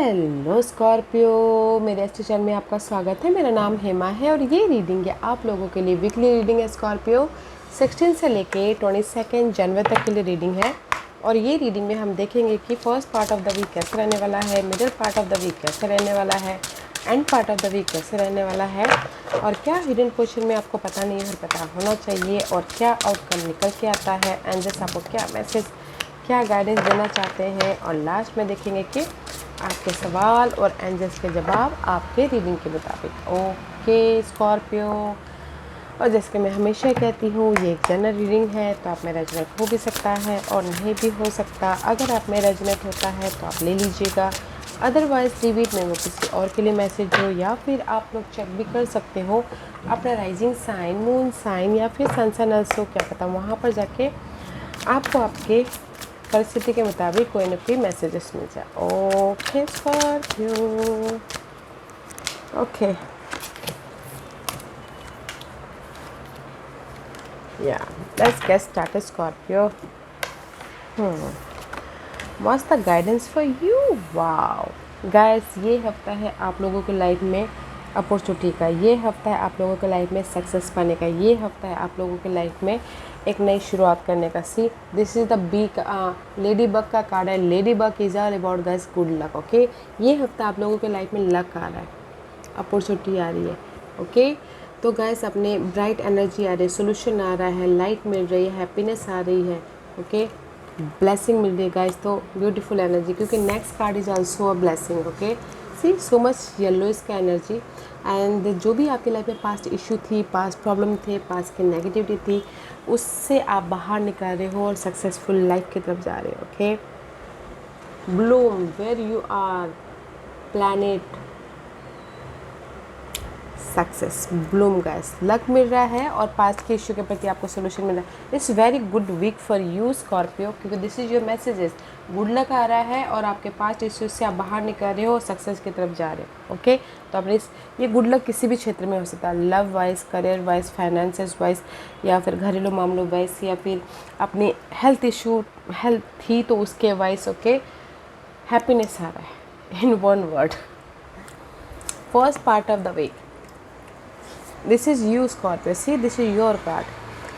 Hello Scorpio, मेरे इस channel में आपका स्वागत है। मेरा नाम हेमा है और ये रीडिंग है आप लोगों के लिए। वीकली रीडिंग है स्कॉर्पियो, 16 से लेके 22 जनवरी तक के लिए रीडिंग है। और ये रीडिंग में हम देखेंगे कि first part of the week कैसे रहने वाला है, middle part of the week कैसे रहने वाला है, end part of the week कैसे रहने वाला है, और क्या हिडन क्वेश्चन में आपको पता नहीं है पता होना चाहिए, और क्या आउटकम निकल के आता है, एंजल्स आपको क्या मैसेज, क्या गाइडेंस देना चाहते हैं। और लास्ट में देखेंगे कि आपके सवाल और एंजल्स के जवाब आपके रीडिंग के मुताबिक। ओके स्कॉर्पियो, और जैसे कि मैं हमेशा कहती हूँ ये एक जनरल रीडिंग है, तो आप में रेजोनेट हो भी सकता है और नहीं भी हो सकता। अगर आप में रेजोनेट होता है तो आप ले लीजिएगा, अदरवाइज लीव इट में वो किसी और के लिए मैसेज हो, या फिर आप लोग चेक भी कर सकते हो अपना राइजिंग साइन, मून साइन या फिर सन सन अल्सो, क्या पता वहाँ पर जाके आपको आपके परिस्थिति के मुताबिक कोई ना कोई मैसेजेस मिल जाए। ओके स्कॉर्पियो, ओके या let's get started Scorpio. What's the guidance for you? Wow guys, ये हफ्ता है आप लोगों के लाइफ में अपॉर्चुनिटी का, ये हफ्ता है आप लोगों के लाइफ में सक्सेस पाने का, ये हफ्ता है आप लोगों के लाइफ में एक नई शुरुआत करने का। See this is the beak, ladybug का कार्ड है। Ladybug is all about guys good luck. Okay, ये हफ्ता आप लोगों के लाइफ में लक आ रहा है, अपॉर्चुनिटी आ रही है। ओके तो गाइस अपने ब्राइट एनर्जी आ रही है, सोल्यूशन आ रहा है, लाइट मिल रही है, हैप्पीनेस आ रही है। ओके ब्लेसिंग मिल रही है गाइस, तो ब्यूटीफुल एनर्जी, क्योंकि next card is also a blessing. Okay see so much yellow इसका एनर्जी। एंड जो भी आपकी लाइफ में पास्ट इशू थी, पास्ट प्रॉब्लम थे, पास्ट की नेगेटिविटी थी, उससे आप बाहर निकल रहे हो और सक्सेसफुल लाइफ की तरफ जा रहे हो। Okay bloom where you are, planet success, bloom guys, luck मिल रहा है और पास्ट के इश्यू के प्रति आपको सोल्यूशन मिल रहा है। It's very good week for you Scorpio, क्योंकि this is your messages, good luck आ रहा है और आपके पास्ट इश्यूज से आप बाहर निकल रहे हो और सक्सेस की तरफ जा रहे हो। ओके तो अपने ये गुड लक किसी भी क्षेत्र में हो सकता है, love wise, career wise, finances wise, या फिर घरेलू मामलों वाइज, या फिर अपनी हेल्थ इशू, हेल्थ थी तो उसके वाइज। ओके हैप्पीनेस आ रहा है in one word. First part of the week, this is you Scorpio, see this is your card.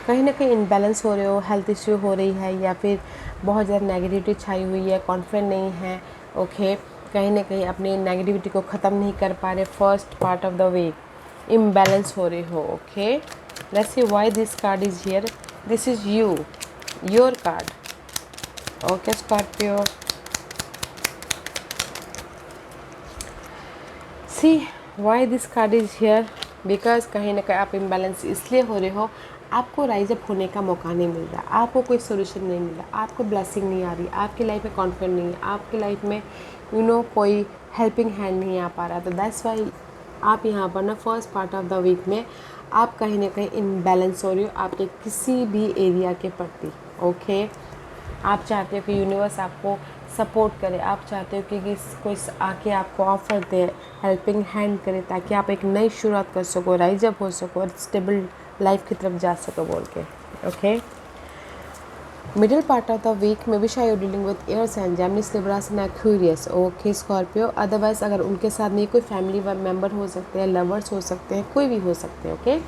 कहीं ना कहीं इनबैलेंस हो रहे हो, हेल्थ इश्यू हो रही है, या फिर बहुत ज़्यादा नेगेटिविटी छाई हुई है, कॉन्फिडेंट नहीं है। ओके कहीं ना कहीं अपनी नेगेटिविटी को ख़त्म नहीं कर पा रहे। First part of the week imbalance हो रहे हो। Okay let's see why this card is here. This is you, your card. Okay Scorpio, see why this card is here, because कहीं ना कहीं आप इम्बैलेंस इसलिए हो रहे हो, आपको राइज अप होने का मौका नहीं मिल रहा, आपको कोई सोल्यूशन नहीं मिल रहा, आपको ब्लेसिंग नहीं आ रही, आपकी लाइफ में कॉन्फिडेंट नहीं है, आपकी लाइफ में कोई हेल्पिंग हैंड नहीं आ पा रहा। तो दैट्स वाई आप यहाँ पर ना first part of the week में आप कहीं ना कहीं इम्बैलेंस हो रही हो आपके किसी भी एरिया के प्रति। ओके आप चाहते हो कि यूनिवर्स आपको सपोर्ट करे, आप चाहते हो कि कोई आके आपको ऑफर दे, हेल्पिंग हैंड करे, ताकि आप एक नई शुरुआत कर सको, राइज अप हो सको और स्टेबल लाइफ की तरफ जा सको बोल के। Okay middle part of the week में wish are you dealing with air sign, Gemini, Libra and Aquarius. Okay Scorpio, otherwise अगर उनके साथ नहीं, कोई फैमिली मेम्बर हो सकते हैं, लवर्स हो सकते हैं, कोई भी हो सकते हैं। ओके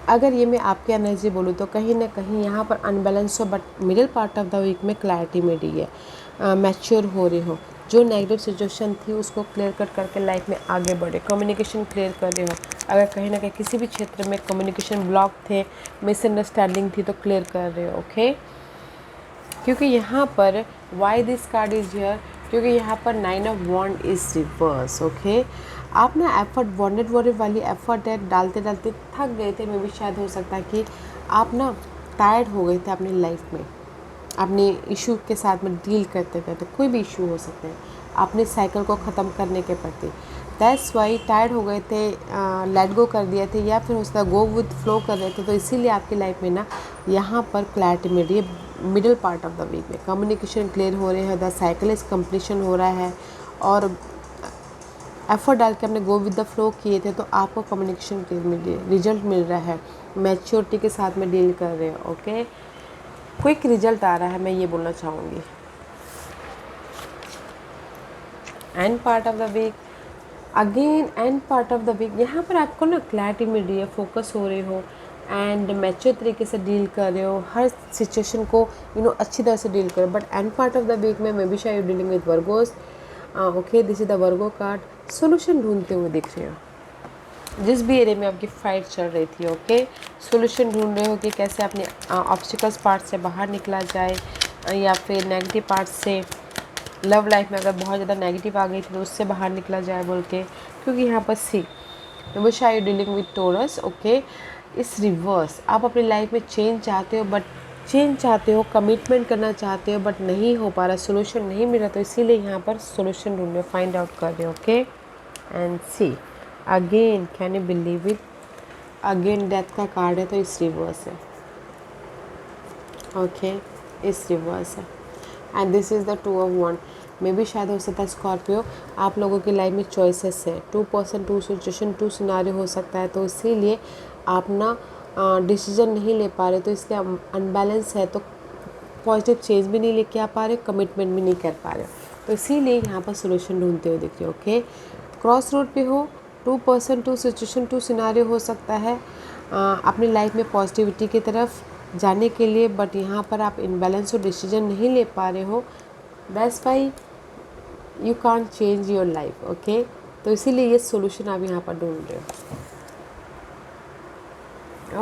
अगर ये मैं आपकी एनर्जी बोलूँ तो कहीं ना कहीं यहाँ पर अनबैलेंस हो, but middle part of the week में क्लैरिटी मिल रही है, मैच्योर हो रही हो, जो नेगेटिव सिचुएशन थी उसको क्लियर कट करके लाइफ में आगे बढ़े, कम्युनिकेशन क्लियर कर रहे हो। अगर कहीं ना कहीं किसी भी क्षेत्र में कम्युनिकेशन ब्लॉक थे, मिसअंडरस्टैंडिंग थी, तो क्लियर कर रहे हो। ओके क्योंकि यहाँ पर why this card is here, क्योंकि यहाँ पर 9 of wand is reverse. Okay आप ना एफर्ट, वॉन्डेड वॉरेड वाली एफर्ट है, डालते डालते थक गए थे। मे भी शायद हो सकता है कि आप ना टायर्ड हो गए थे अपनी लाइफ में, अपने इशू के साथ में डील करते करते, कोई भी इशू हो सकते हैं, अपने साइकिल को ख़त्म करने के प्रति। दैट्स वाई टायर्ड हो गए थे, लेट गो कर दिए थे, या फिर उसका गो विद फ्लो कर रहे थे। तो इसीलिए आपकी लाइफ में ना यहाँ पर क्लैरिटी मिल रही है। Middle part of the week में कम्युनिकेशन क्लियर हो रहे हैं, द साइकिल इज कम्प्लीशन हो रहा है, और एफर्ट डाल के अपने गो विद द फ्लो किए थे, तो आपको कम्युनिकेशन क्लियर रिजल्ट मिल रहा है, मैच्योरिटी के साथ में डील कर रहे हो। ओके क्विक रिजल्ट आ रहा है, मैं ये बोलना चाहूँगी। End part of the week, again end part of the week, यहाँ पर आपको ना क्लैरिटी मिल रही है, फोकस हो रहे हो एंड मैच्योर तरीके से डील कर रहे हो, हर सिचुएशन को अच्छी तरह से डील करो। But end part of the week में मे बी शायद dealing with Virgos. Okay, this is the Virgo card. Solution ढूंढते हुए दिख रहे हो, जिस भी एरिया में आपकी फाइट चल रही थी। ओके, सोल्यूशन ढूंढ रहे हो कि कैसे अपने ऑब्स्टिकल्स पार्ट से बाहर निकला जाए, या फिर नेगेटिव पार्ट से, लव लाइफ में अगर बहुत ज़्यादा नेगेटिव आ गई थी तो उससे बाहर निकला जाए बोल के। क्योंकि यहाँ पर see wish are you dealing with Taurus. Okay, इस रिवर्स आप अपनी लाइफ में चेंज चाहते हो, बट चेंज चाहते हो, कमिटमेंट करना चाहते हो, बट नहीं हो पा रहा, सोल्यूशन नहीं मिल रहा, तो इसीलिए यहाँ पर सोल्यूशन ढूंढ रहे हो, फाइंड आउट कर रहे हो। Okay, and see again, can you believe it, again death का कार्ड है तो इस रिवर्स है। ओके, इस रिवर्स है and this is the 2 of Wands। मे भी शायद हो सकता है स्कॉर्पियो आप लोगों की लाइफ में चॉइसेस है, 2% 2 सिचुएशन 2 सिनारियो हो सकता है, तो इसीलिए आप ना डिसीजन नहीं ले पा रहे, तो इसलिए अनबैलेंस है, तो पॉजिटिव चेंज भी नहीं लेके आ पा रहे, कमिटमेंट भी नहीं कर पा रहे, तो इसीलिए यहाँ पर सोल्यूशन ढूंढते हुए दिख रहे हो। ओके, क्रॉस रोड पे हो, 2% 2 सिचुएशन 2 सिनारियो हो सकता है अपनी लाइफ में पॉजिटिविटी की तरफ जाने के लिए, बट यहाँ पर आप इनबैलेंस हो, डिसीजन नहीं ले पा रहे हो, that's why you can't change your life. Okay, तो इसीलिए ये सोल्यूशन आप यहाँ पर ढूंढ रहे हो।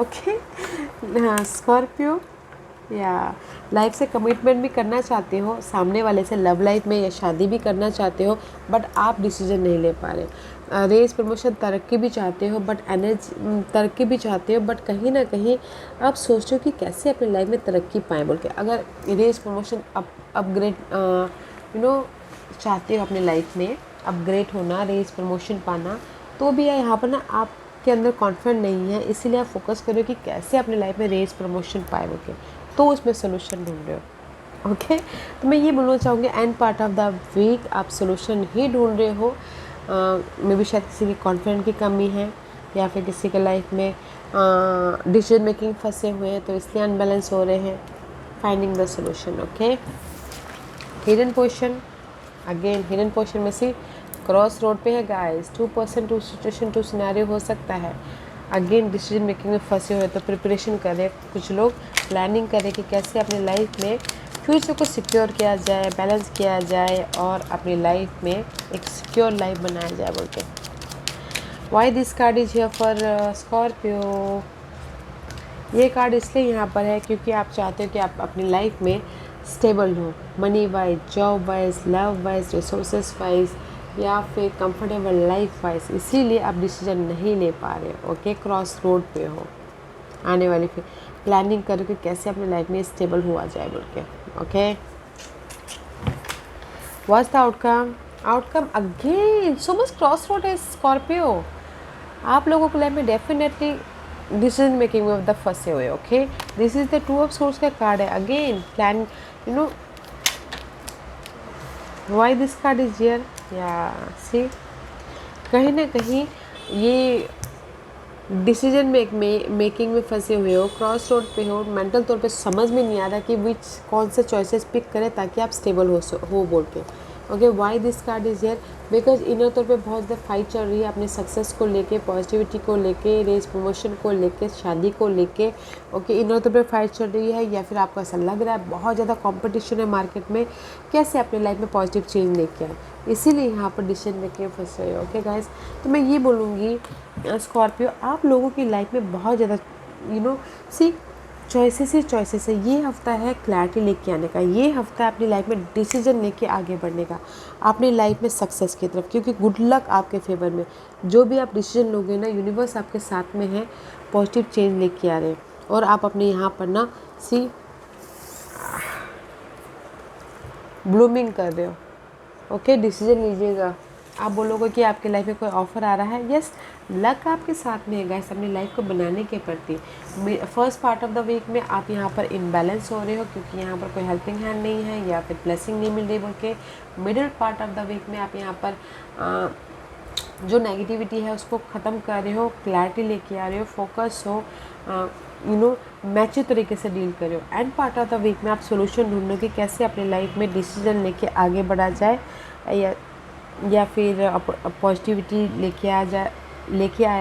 ओके, हाँ स्कॉर्पियो, या लाइफ से कमिटमेंट भी करना चाहते हो सामने वाले से, लव लाइफ में या शादी भी करना चाहते हो, बट आप डिसीजन नहीं ले पा रहे। रेस प्रमोशन तरक्की भी चाहते हो, बट एनर्जी तरक्की भी चाहते हो, बट कहीं ना कहीं आप सोचते हो कि कैसे अपनी लाइफ में तरक्की पाएँ बोल के। अगर रेस प्रमोशन अपग्रेड चाहते हो अपनी लाइफ में अपग्रेड होना, रेस प्रमोशन पाना, तो भी यहाँ पर ना आपके अंदर कॉन्फिडेंट नहीं है, इसीलिए आप फोकस करो कि कैसे अपनी लाइफ में रेस प्रमोशन पाए बोल के, तो उसमें सोल्यूशन ढूंढ रहे हो। ओके, तो मैं ये बोलना चाहूँगी end part of the week आप सोल्यूशन ही ढूंढ रहे हो। मे बी शायद किसी की कॉन्फिडेंट की कमी है, या फिर किसी के लाइफ में डिसीजन मेकिंग फंसे हुए हैं, तो इसलिए अनबैलेंस हो रहे हैं, finding the solution. Okay, hidden position, again hidden position में से क्रॉस रोड पे है गाइस, 2% 2 सिचुएशन 2 सिनेरियो हो सकता है, अगेन डिसीजन मेकिंग में फंसे हुए, तो प्रिपरेशन करें, कुछ लोग प्लानिंग करें कि कैसे अपनी लाइफ में फ्यूचर को सिक्योर किया जाए, बैलेंस किया जाए, और अपनी लाइफ में एक सिक्योर लाइफ बनाया जाए बोल के। Y this card is here for Scorpio, ये कार्ड इसलिए यहाँ पर है क्योंकि आप चाहते हो कि आप अपनी लाइफ में स्टेबल हो, money wise, job wise, love wise, resources wise, या फिर कंफर्टेबल लाइफ वाइज, इसीलिए आप डिसीजन नहीं ले पा रहे। ओके, क्रॉस रोड पे हो, आने वाली फिर प्लानिंग करो कि कैसे अपनी लाइफ में स्टेबल हुआ जाए बोल के। Okay, what's the outcome, outcome again so much cross road है स्कॉर्पियो, आप लोगों को लाइफ में डेफिनेटली डिसीजन मेकिंग में द फंसे हुए। Okay, this is the 2 of Swords का कार्ड है, again plan, Y this card is here, या सी कहीं ना कहीं ये डिसीजन मेकिंग में फंसे हुए हो, क्रॉस रोड पे हो, मेंटल तौर पे समझ में नहीं आ रहा कि कौन से चॉइसेस पिक करें ताकि आप स्टेबल हो बोल के। Okay, Y this card is here, because inner तौर पे बहुत ज़्यादा फाइट चल रही है अपने सक्सेस को लेके, पॉजिटिविटी को लेके, रेस प्रमोशन को लेके, शादी को लेके। ओके, इनर तौर पे फाइट चल रही है, या फिर आपको ऐसा लग रहा है बहुत ज़्यादा कंपटीशन है मार्केट में, कैसे अपनी लाइफ में पॉजिटिव चेंज लेके आए, इसीलिए यहाँ पर डिसीजन मेकिंग में फंसे हुए। ओके गाइस, तो मैं ये बोलूँगी स्कॉर्पियो आप लोगों की लाइफ में बहुत ज़्यादा सी चॉइसेस ही चॉइसेस है। ये हफ्ता है क्लैरिटी लेके आने का, ये हफ्ता है अपनी लाइफ में डिसीजन लेके आगे बढ़ने का, अपनी लाइफ में सक्सेस की तरफ, क्योंकि गुड लक आपके फेवर में, जो भी आप डिसीजन लोगे ना, यूनिवर्स आपके साथ में है, पॉजिटिव चेंज लेके आ रहे हैं, और आप अपने यहाँ पर ना सी ब्लूमिंग कर रहे हो। ओके, डिसीजन लीजिएगा, आप बोलोगे कि आपकी लाइफ में कोई ऑफ़र आ रहा है, यस लक आपके साथ में है गाइस अपनी लाइफ को बनाने के प्रति। First part of the week में आप यहाँ पर इनबैलेंस हो रहे हो क्योंकि यहाँ पर कोई हेल्पिंग हैंड नहीं है, या फिर ब्लेसिंग नहीं मिल रही बोल के। Middle part of the week में आप यहाँ पर जो नेगेटिविटी है उसको ख़त्म कर रहे हो, क्लैरिटी लेके आ रहे हो, फोकस हो, मैच्योर तरीके से डील कर रहे हो। End part of the week में आप सोल्यूशन ढूंढो कि कैसे अपनी लाइफ में डिसीजन लेके आगे बढ़ा जाए, या या फिर पॉजिटिविटी लेके आया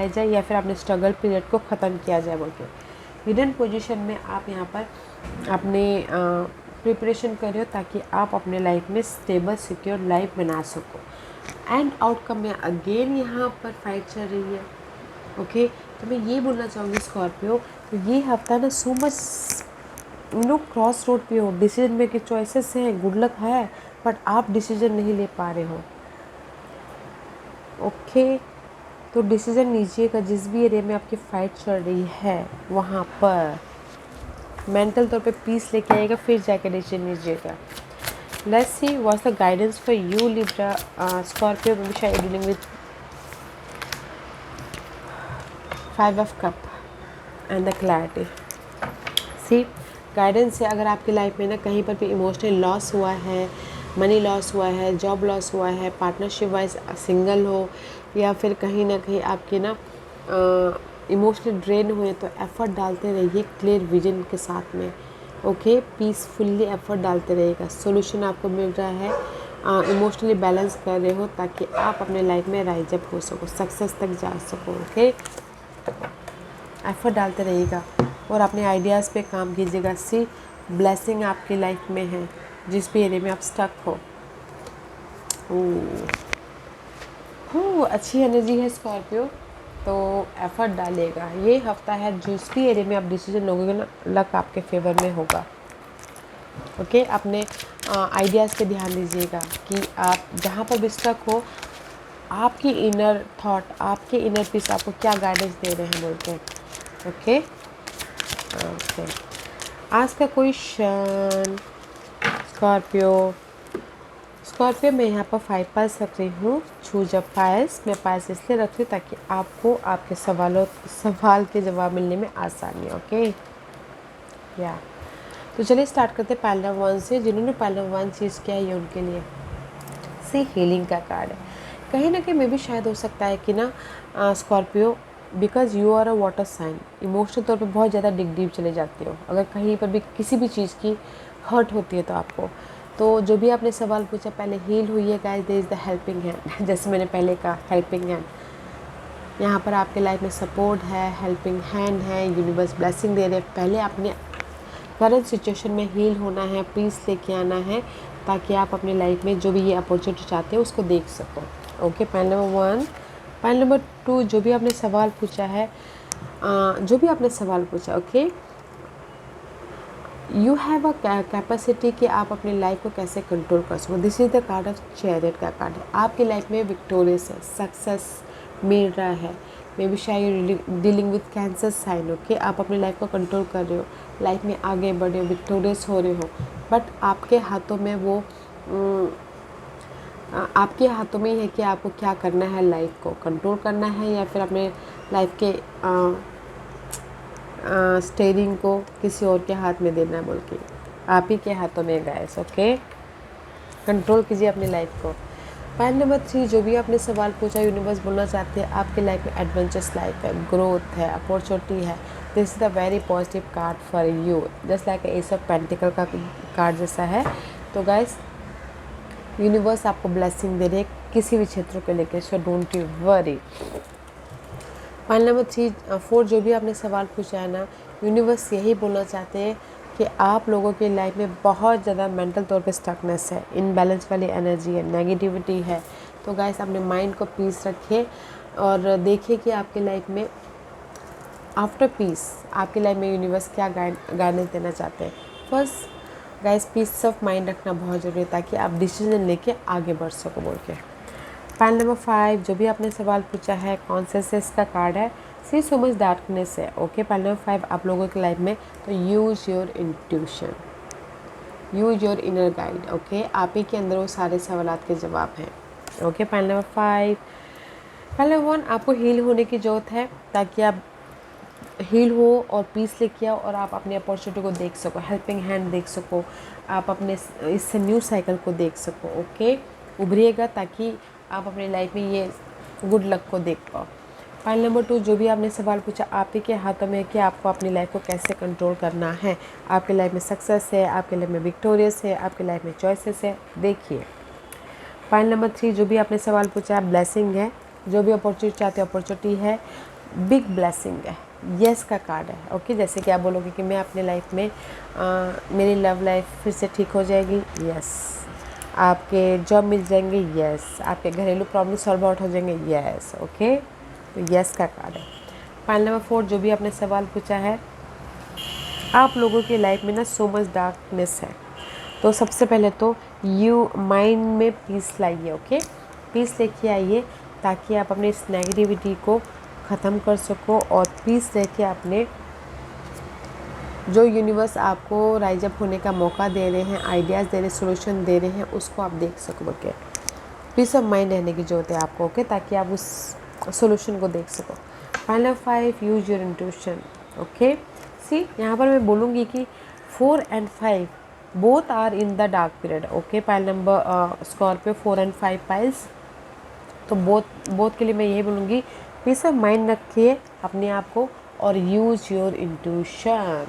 जाए, या फिर अपने स्ट्रगल पीरियड को ख़त्म किया जाए बोल के। हिडन पोजीशन में आप यहाँ पर अपने प्रिपरेशन कर रहे हो ताकि आप अपने लाइफ में स्टेबल सिक्योर लाइफ बना सको। एंड आउटकम में अगेन यहाँ पर फाइट चल रही है। ओके, तो मैं ये बोलना चाहूँगी स्कॉर्पियो, तो ये हफ्ता ना सो मच क्रॉस रोड पे हो, डिसीजन मेकिंग चॉइसेस हैं, गुड लक है, बट आप डिसीजन नहीं ले पा रहे हो। ओके, तो डिसीजन लीजिएगा। जिस भी एरिया में आपकी फाइट चल रही है वहाँ पर मेंटल तौर पे पीस लेके आएगा, फिर जाके डिसीजन लीजिएगा। Let's see what's the guidance for you Libra Scorpio, हमेशा dealing with 5 of cup and the clarity. See guidance है, अगर आपकी लाइफ में ना कहीं पर भी इमोशनल लॉस हुआ है, मनी लॉस हुआ है, जॉब लॉस हुआ है, पार्टनरशिप वाइज सिंगल हो, या फिर कहीं ना कहीं आपके ना इमोशनल ड्रेन हुए, तो एफर्ट डालते रहिए क्लियर विजन के साथ में। ओके, पीसफुल्ली एफर्ट डालते रहिएगा। सोल्यूशन आपको मिल रहा है, इमोशनली बैलेंस कर रहे हो ताकि आप अपने लाइफ में राइज अप हो सको, सक्सेस तक जा सको। ओके, एफर्ट डालते रहिएगा और अपने आइडियाज़ पे काम कीजिएगा। सी ब्लेसिंग आपकी लाइफ में है, जिस भी एरिया में आप स्टक हो। अच्छी एनर्जी है स्कॉर्पियो, तो एफर्ट डालिएगा। ये हफ्ता है जिस भी एरिया में आप डिसीजन लोगे ना, लक आपके फेवर में होगा। ओके, अपने आइडियाज़ पे ध्यान दीजिएगा कि आप जहाँ पर भी स्टक हो, आपकी इनर थॉट, आपके इनर पीस आपको क्या गाइडेंस दे रहे हैं बोलते हैं। ओके, आज का क्वेश्चन स्कॉर्पियो मैं यहाँ पर 5 पास रख रही हूँ। चूज अ पायस, मैं पायस इसलिए रख रही हूँ ताकि आपको आपके सवाल के जवाब मिलने में आसानी। ओके, या तो चलिए स्टार्ट करते हैं पैनल 1 से। जिन्होंने पैनल 1 चीज़ किया है ये उनके लिए से हीलिंग का कार्ड है। कहीं ना कहीं में भी शायद हो सकता है कि ना Scorpio, because you are a water sign, emotional तौर पे बहुत ज़्यादा डिग डीप चले जाते हो। अगर कहीं पर भी किसी भी चीज़ की हर्ट होती है तो आपको, तो जो भी आपने सवाल पूछा पहले हील हुई है guys, there is the helping hand. जैसे मैंने पहले कहा, हेल्पिंग हैंड यहाँ पर आपके लाइफ में सपोर्ट है, हेल्पिंग हैंड है, यूनिवर्स ब्लेसिंग दे रहे हैं। पहले अपने करंट सिचुएशन में हील होना है, पीस लेके आना है, ताकि आप अपने लाइफ में जो भी ये अपॉर्चुनिटी चाहते हैं उसको देख सको। Okay, panel number 1। Panel number 2, जो भी आपने सवाल पूछा है, okay, you have a capacity कि आप अपनी लाइफ को कैसे कंट्रोल कर सको। This is the card of chariot का कार्ड है। आपकी लाइफ में विक्टोरियस है, सक्सेस मिल रहा है। मे बी शायद dealing with Cancer sign. Okay, आप अपनी लाइफ को कंट्रोल कर रहे हो, लाइफ में आगे बढ़ रहे हो, विक्टोरियस हो रहे हो, बट आपके हाथों में वो आपके हाथों में ही है कि आपको क्या करना है, लाइफ को कंट्रोल करना है या फिर अपने लाइफ के स्टीयरिंग को किसी और के हाथ में देना बोल के। आप ही के हाथों में गाइस। ओके, कंट्रोल कीजिए अपनी लाइफ को। पॉइंट नंबर 3, जो भी आपने सवाल पूछा, यूनिवर्स बोलना चाहते हैं आपकी लाइफ में एडवेंचरस लाइफ है, ग्रोथ है, अपॉर्चुनिटी है। This is the very positive card for you, just like S of pentacle का कार्ड जैसा है। तो गाइस, यूनिवर्स आपको ब्लेसिंग दे रहे हैं किसी भी क्षेत्र को लेकर, so don't you worry. Point number 4, जो भी आपने सवाल पूछा है ना, यूनिवर्स यही बोलना चाहते हैं कि आप लोगों की लाइफ में बहुत ज़्यादा मेंटल तौर पे स्टकनेस है, इनबैलेंस वाली एनर्जी है, नेगेटिविटी है। तो गाइस, अपने माइंड को पीस रखिए और देखिए कि आपकी लाइफ में आफ्टर पीस, आपकी लाइफ में यूनिवर्स क्या गाइडेंस देना चाहते हैं। First guys, peace of mind रखना बहुत ज़रूरी है ताकि आप डिसीजन लेके आगे बढ़ सको बोल के। पैनल नंबर 5, जो भी आपने सवाल पूछा है, कॉन्शियसनेस का कार्ड है। सी सो मच डार्कनेस है। ओके, पैनल नंबर 5 आप लोगों की लाइफ में, तो use your intuition, use your inner guide. Okay, आप ही के अंदर वो सारे सवालात के जवाब हैं। Okay, panel number 5। Panel number 1, आपको हील होने की ज़रूरत है ताकि आप हील हो और पीस लेके आओ और आप अपनी अपॉर्चुनिटी को देख सको, हेल्पिंग हैंड देख सको, आप अपने इस न्यू साइकिल को देख सको। ओके, उभरिएगा ताकि आप अपनी लाइफ में ये गुड लक को देख पाओ। फाइल नंबर 2, जो भी आपने सवाल पूछा, आप ही के हाथों में है कि आपको अपनी लाइफ को कैसे कंट्रोल करना है। आपकी लाइफ में सक्सेस है, आपकी लाइफ में विक्टोरियस है, आपकी लाइफ में चॉइसेस है, देखिए। पाइल नंबर 3, जो भी आपने सवाल पूछा है, ब्लेसिंग है। जो भी अपॉर्चुनिटी चाहते हो, अपॉर्चुनिटी है, बिग ब्लेसिंग है, यस का कार्ड है। ओके, जैसे कि आप बोलोगे कि मैं अपने लाइफ में मेरी लव लाइफ फिर से ठीक हो जाएगी, यस। आपके जॉब मिल जाएंगे, यस। आपके घरेलू प्रॉब्लम सॉल्व आउट हो जाएंगे, यस। ओके, तो यस का कार्ड है। पाइल नंबर 4, जो भी आपने सवाल पूछा है, आप लोगों की लाइफ में ना सो मच डार्कनेस है, तो सबसे पहले तो यू माइंड में पीस लाइए। ओके, पीस लेके आइए ताकि आप अपने इस नेगेटिविटी को ख़त्म कर सको, और पीस लेके अपने जो यूनिवर्स आपको राइज अप होने का मौका दे रहे हैं, आइडियाज़ दे रहे हैं, सोल्यूशन दे रहे हैं, उसको आप देख सको। ओके, पीस ऑफ माइंड रहने की ज़रूरत है आपको। ओके, ताकि आप उस सोल्यूशन को देख सको। Final 5, use your intuition. Okay, see यहाँ पर मैं बोलूँगी कि 4 and 5 both are in the dark period. Okay, pile number Scorpio 4 and 5 piles, तो बोथ के लिए मैं यही बोलूँगी, पीस ऑफ माइंड रखिए अपने आप को, और यूज़ योर इंट्यूशन।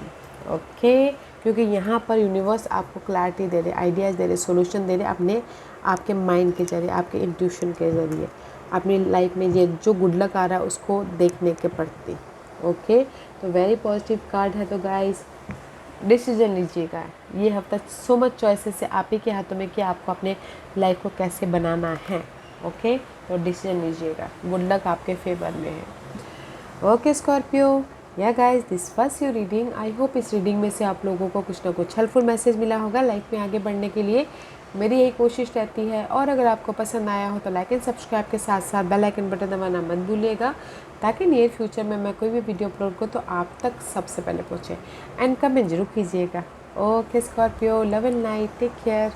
ओके, क्योंकि यहाँ पर यूनिवर्स आपको क्लैरिटी दे रहे, आइडियाज़ दे रहे, सोल्यूशन दे रहे अपने आपके माइंड के जरिए, आपके इंट्यूशन के ज़रिए, अपनी लाइफ में ये जो गुड लक आ रहा है उसको देखने के प्रति। ओके, तो वेरी पॉजिटिव कार्ड है। तो गाइस, डिसीजन लीजिएगा। ये हफ्ता सो मच चॉइसेस है आप ही के हाथों में कि आपको अपने लाइफ को कैसे बनाना है। ओके, तो डिसीजन लीजिएगा, गुड लक आपके फेवर में है। ओके स्कॉर्पियो, या guys, this was your reading. I hope इस रीडिंग में से आप लोगों को कुछ ना कुछ हेल्पफुल मैसेज मिला होगा लाइफ में आगे बढ़ने के लिए। मेरी यही कोशिश रहती है, और अगर आपको पसंद आया हो तो लाइक एंड सब्सक्राइब के साथ साथ बेल आइकन बटन दबाना मत भूलिएगा, ताकि नियर फ्यूचर में मैं कोई भी वीडियो अपलोड करूँ तो आप तक सबसे पहले पहुँचे। एंड कमेंट जरूर कीजिएगा। Okay Scorpio, love and light, take care.